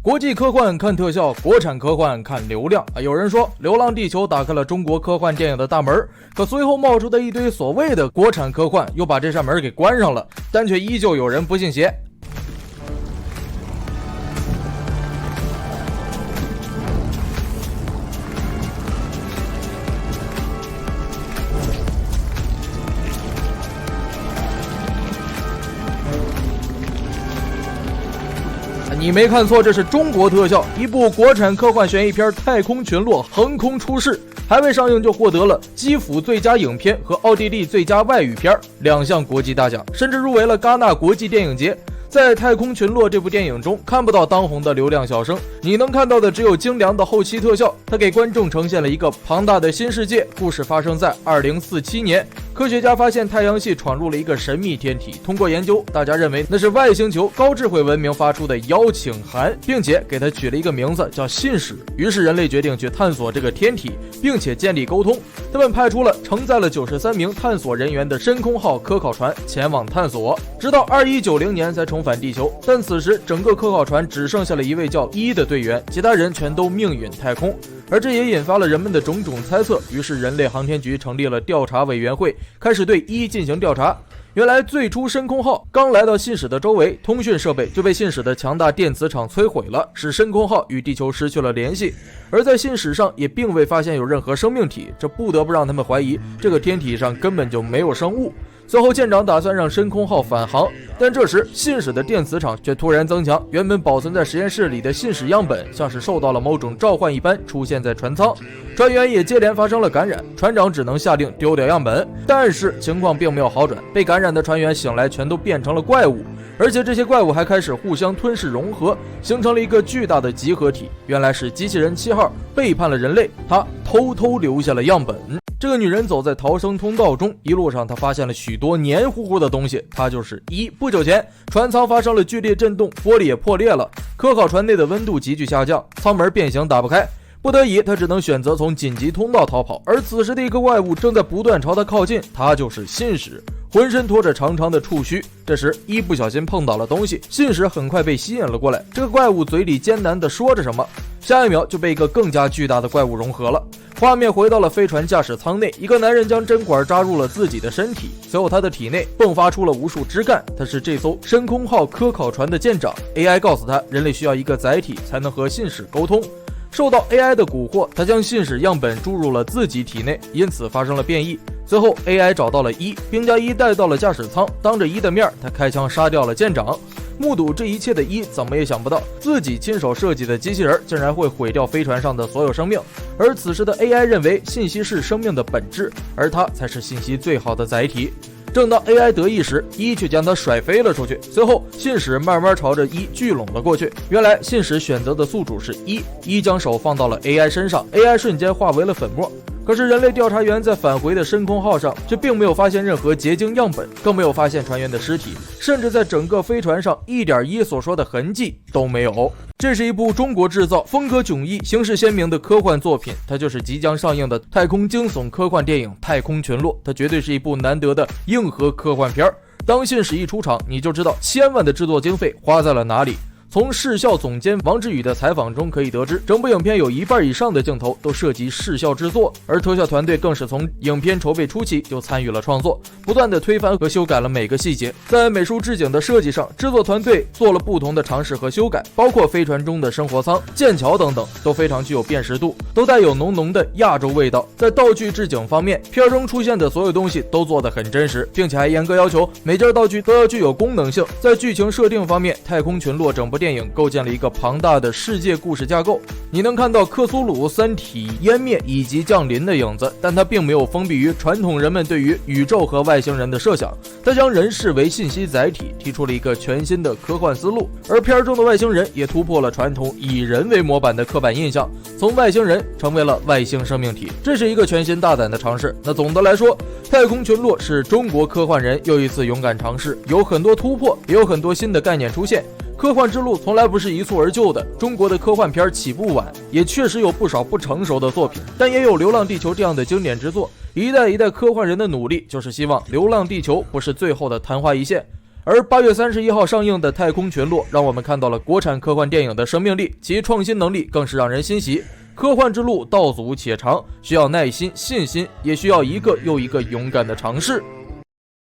国际科幻看特效，国产科幻看流量有人说《流浪地球》打开了中国科幻电影的大门，可随后冒出的一堆所谓的国产科幻又把这扇门给关上了，但却依旧有人不信邪。你没看错，这是中国特效，一部国产科幻悬疑片《太空群落》横空出世，还未上映就获得了基辅最佳影片和奥地利最佳外语片2项国际大奖，甚至入围了戛纳国际电影节。在《太空群落》这部电影中，看不到当红的流量小生，你能看到的只有精良的后期特效。它给观众呈现了一个庞大的新世界。故事发生在2047年，科学家发现太阳系闯入了一个神秘天体，通过研究，大家认为那是外星球高智慧文明发出的邀请函，并且给它取了一个名字叫信使。于是人类决定去探索这个天体，并且建立沟通。他们派出了承载了93名探索人员的深空号科考船前往探索，直到2190年才重返地球。但此时整个科考船只剩下了一位叫伊的队员，其他人全都命陨太空。而这也引发了人们的种种猜测，于是人类航天局成立了调查委员会，开始对伊进行调查。原来最初深空号刚来到信使的周围，通讯设备就被信使的强大电磁场摧毁了，使深空号与地球失去了联系。而在信使上也并未发现有任何生命体，这不得不让他们怀疑这个天体上根本就没有生物。随后舰长打算让深空号返航，但这时信使的电磁场却突然增强，原本保存在实验室里的信使样本像是受到了某种召唤一般出现在船舱，船员也接连发生了感染，船长只能下令丢掉样本。但是情况并没有好转，被感染的船员醒来全都变成了怪物，而且这些怪物还开始互相吞噬融合，形成了一个巨大的集合体。原来是机器人7号背叛了人类，他偷偷留下了样本。这个女人走在逃生通道中，一路上她发现了许多黏糊糊的东西，她就是伊。不久前船舱发生了剧烈震动，玻璃也破裂了，科考船内的温度急剧下降，舱门变形打不开，不得已他只能选择从紧急通道逃跑。而此时的一个怪物正在不断朝他靠近，他就是信使，浑身拖着长长的触须。这时伊不小心碰到了东西，信使很快被吸引了过来，这个怪物嘴里艰难地说着什么，下一秒就被一个更加巨大的怪物融合了。画面回到了飞船驾驶舱内，一个男人将针管扎入了自己的身体，随后他的体内迸发出了无数枝干，他是这艘深空号科考船的舰长。 AI 告诉他，人类需要一个载体才能和信使沟通。受到 AI 的蛊惑，他将信使样本注入了自己体内，因此发生了变异。随后 AI 找到了伊，并将伊带到了驾驶舱，当着伊的面他开枪杀掉了舰长。目睹这一切的伊怎么也想不到，自己亲手设计的机器人竟然会毁掉飞船上的所有生命。而此时的 AI 认为信息是生命的本质，而它才是信息最好的载体。正当 AI 得意时，伊却将它甩飞了出去。随后信使慢慢朝着伊聚拢了过去。原来信使选择的宿主是伊将手放到了 AI 身上， AI 瞬间化为了粉末。可是人类调查员在返回的深空号上却并没有发现任何结晶样本，更没有发现船员的尸体，甚至在整个飞船上一点伊所说的痕迹都没有。这是一部中国制造、风格迥异、形式鲜明的科幻作品，它就是即将上映的太空惊悚科幻电影《太空群落》。它绝对是一部难得的硬核科幻片。当信使一出场，你就知道千万的制作经费花在了哪里。从视效总监王志宇的采访中可以得知，整部影片有1半以上的镜头都涉及视效制作，而特效团队更是从影片筹备初期就参与了创作，不断的推翻和修改了每个细节。在美术置景的设计上，制作团队做了不同的尝试和修改，包括飞船中的生活舱、剑桥等等，都非常具有辨识度，都带有浓浓的亚洲味道。在道具置景方面，片中出现的所有东西都做得很真实，并且还严格要求每件道具都要具有功能性。在剧情设定方面，《太空群落》整部电影构建了一个庞大的世界故事架构，你能看到克苏鲁、三体、湮灭以及降临的影子，但它并没有封闭于传统人们对于宇宙和外星人的设想，它将人视为信息载体，提出了一个全新的科幻思路。而片中的外星人也突破了传统以人为模板的刻板印象，从外星人成为了外星生命体，这是一个全新大胆的尝试。那总的来说，太空群落是中国科幻人又一次勇敢尝试，有很多突破，也有很多新的概念出现。科幻之路从来不是一蹴而就的，中国的科幻片起步晚，也确实有不少不成熟的作品，但也有《流浪地球》这样的经典之作。一代一代科幻人的努力，就是希望《流浪地球》不是最后的昙花一现。而8月31号上映的《太空群落》让我们看到了国产科幻电影的生命力，其创新能力更是让人欣喜。科幻之路道阻且长，需要耐心、信心，也需要一个又一个勇敢的尝试。